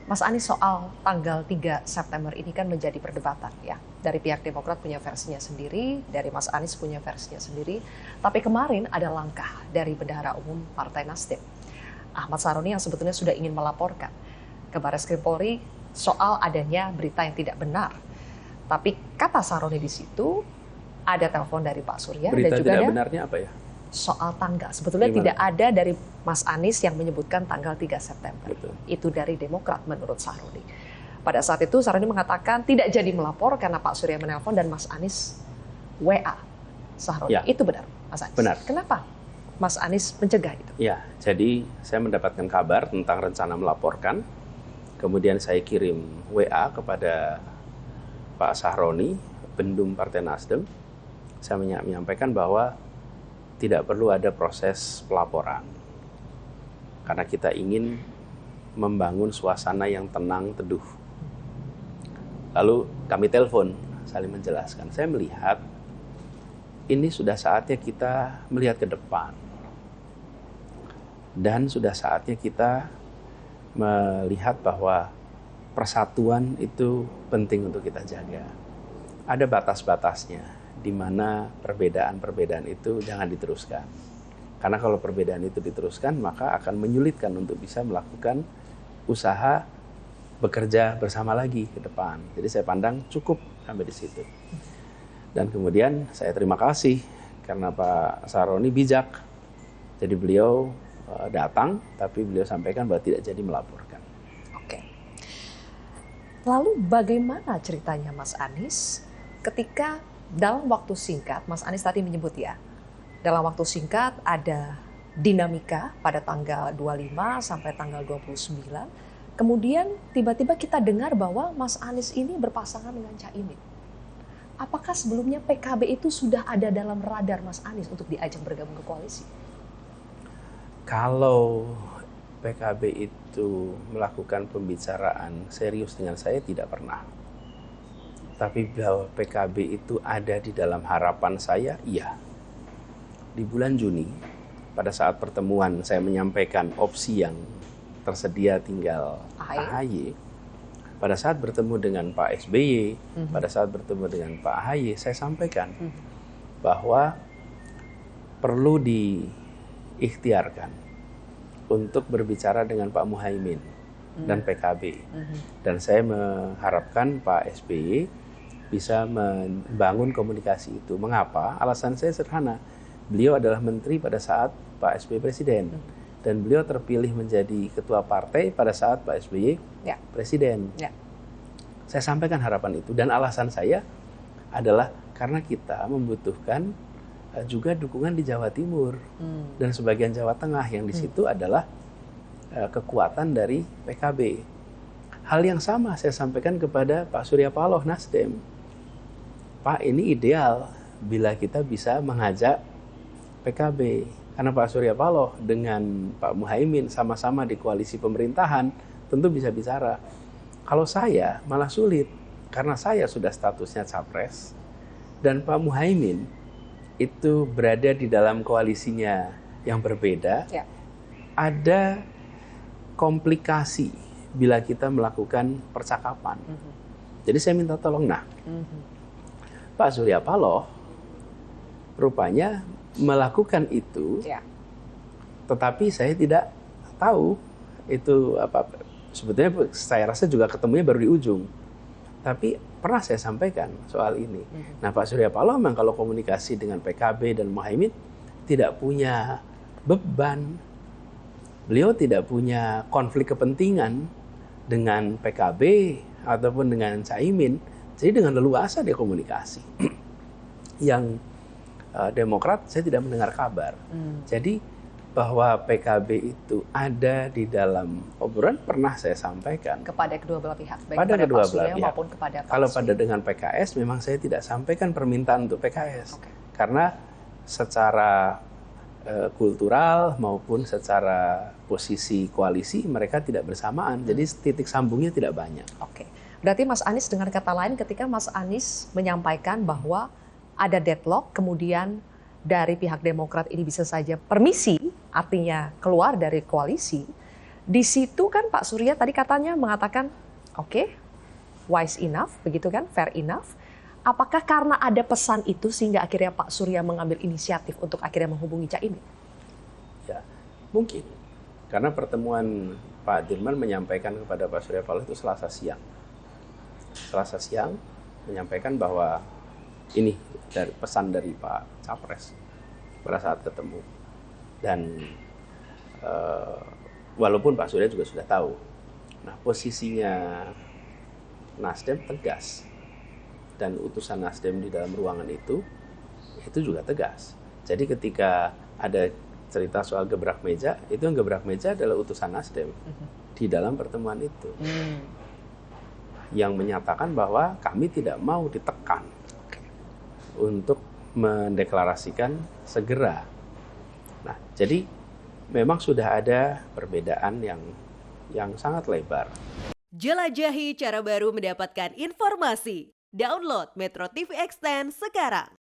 Mas Anies, soal tanggal 3 September ini kan menjadi perdebatan ya. Dari pihak Demokrat punya versinya sendiri, dari Mas Anies punya versinya sendiri. Tapi kemarin ada langkah dari Bendahara Umum Partai Nasdem, Ahmad Saroni, yang sebetulnya sudah ingin melaporkan ke Barreskrim Polri soal adanya berita yang tidak benar. Tapi kata Saroni di situ, ada telepon dari Pak Surya berita dan juga tidak ada benarnya apa ya? soal tanggal. Sebetulnya Gimana? tidak ada dari Mas Anies yang menyebutkan tanggal 3 September. Betul. Itu dari Demokrat menurut Saroni. Pada saat itu Saroni mengatakan tidak jadi melapor karena Pak Surya menelpon dan Mas Anies WA Saroni. Ya. Itu benar, Mas Anies? Benar. Kenapa Mas Anies mencegah itu? Ya, jadi saya mendapatkan kabar tentang rencana melaporkan. Kemudian saya kirim WA kepada Pak Sahroni, Bendum Partai Nasdem. Saya menyampaikan bahwa tidak perlu ada proses pelaporan. Karena kita ingin membangun suasana yang tenang, teduh. Lalu kami telepon, saling menjelaskan. Saya melihat ini sudah saatnya kita melihat ke depan. Dan sudah saatnya kita melihat bahwa persatuan itu penting untuk kita jaga. Ada batas-batasnya, di mana perbedaan-perbedaan itu jangan diteruskan. Karena kalau perbedaan itu diteruskan, maka akan menyulitkan untuk bisa melakukan usaha bekerja bersama lagi ke depan. Jadi saya pandang cukup sampai di situ. Dan kemudian saya terima kasih karena Pak Saroni bijak. Jadi beliau datang, tapi beliau sampaikan bahwa tidak jadi melaporkan. Oke. Lalu bagaimana ceritanya Mas Anies ketika dalam waktu singkat, Mas Anies tadi menyebut ya, dalam waktu singkat ada dinamika pada tanggal 25 sampai tanggal 29. Kemudian tiba-tiba kita dengar bahwa Mas Anies ini berpasangan dengan Caimin. Apakah sebelumnya PKB itu sudah ada dalam radar Mas Anies untuk diajak bergabung ke koalisi? Kalau PKB itu melakukan pembicaraan serius dengan saya, tidak pernah. Tapi bahwa PKB itu ada di dalam harapan saya, iya. Di bulan Juni, pada saat pertemuan saya menyampaikan opsi yang tersedia tinggal AHY. Pada saat bertemu dengan Pak SBY, pada saat bertemu dengan Pak AHY, saya sampaikan bahwa perlu diikhtiarkan untuk berbicara dengan Pak Muhaimin dan PKB. Dan saya mengharapkan Pak SBY bisa membangun komunikasi itu. Mengapa? Alasan saya sederhana. Beliau adalah menteri pada saat Pak SBY presiden. Dan beliau terpilih menjadi ketua partai pada saat Pak SBY presiden. Ya. Saya sampaikan harapan itu. Dan alasan saya adalah karena kita membutuhkan juga dukungan di Jawa Timur. Dan sebagian Jawa Tengah yang di situ adalah kekuatan dari PKB. Hal yang sama saya sampaikan kepada Pak Surya Paloh Nasdem. Pak, ini ideal bila kita bisa mengajak PKB. Karena Pak Surya Paloh dengan Pak Muhaimin sama-sama di koalisi pemerintahan, tentu bisa bicara. Kalau saya malah sulit, karena saya sudah statusnya capres, dan Pak Muhaimin itu berada di dalam koalisinya yang berbeda, ada komplikasi bila kita melakukan percakapan. Jadi saya minta tolong, Pak Surya Paloh rupanya melakukan itu, tetapi saya tidak tahu itu apa. Sebetulnya saya rasa juga ketemunya baru di ujung. Tapi pernah saya sampaikan soal ini. Nah, Pak Surya Paloh memang kalau komunikasi dengan PKB dan Muhaimin tidak punya beban. Beliau tidak punya konflik kepentingan dengan PKB ataupun dengan Caimin. Jadi dengan leluasa dia komunikasi. Yang Demokrat saya tidak mendengar kabar. Jadi bahwa PKB itu ada di dalam obrolan pernah saya sampaikan kepada kedua belah pihak, baik pada kepada kedua Pak belah Surya pihak maupun kepada Pak Kalau SBY. pada dengan PKS memang saya tidak sampaikan permintaan untuk PKS. Karena secara kultural maupun secara posisi koalisi mereka tidak bersamaan. Jadi titik sambungnya tidak banyak. Oke. Berarti Mas Anies dengan kata lain ketika Mas Anies menyampaikan bahwa ada deadlock, kemudian dari pihak Demokrat ini bisa saja permisi, artinya keluar dari koalisi, Di situ kan Pak Surya tadi katanya mengatakan, oke, wise enough, begitu kan, fair enough. Apakah karena ada pesan itu sehingga akhirnya Pak Surya mengambil inisiatif untuk akhirnya menghubungi Caimin? Ya, mungkin. Karena pertemuan Pak Dirman menyampaikan kepada Pak Surya Paloh itu Selasa siang. Selasa siang menyampaikan bahwa ini dari pesan dari Pak Capres pada saat ketemu. Dan walaupun Pak Surya juga sudah tahu. Nah, posisinya Nasdem tegas. Dan utusan Nasdem di dalam ruangan itu juga tegas. Jadi ketika ada cerita soal gebrak meja, itu yang gebrak meja adalah utusan Nasdem di dalam pertemuan itu. Yang menyatakan bahwa kami tidak mau ditekan untuk mendeklarasikan segera. Nah, jadi memang sudah ada perbedaan yang sangat lebar. Jelajahi cara baru mendapatkan informasi. Download Metro TV Extend sekarang.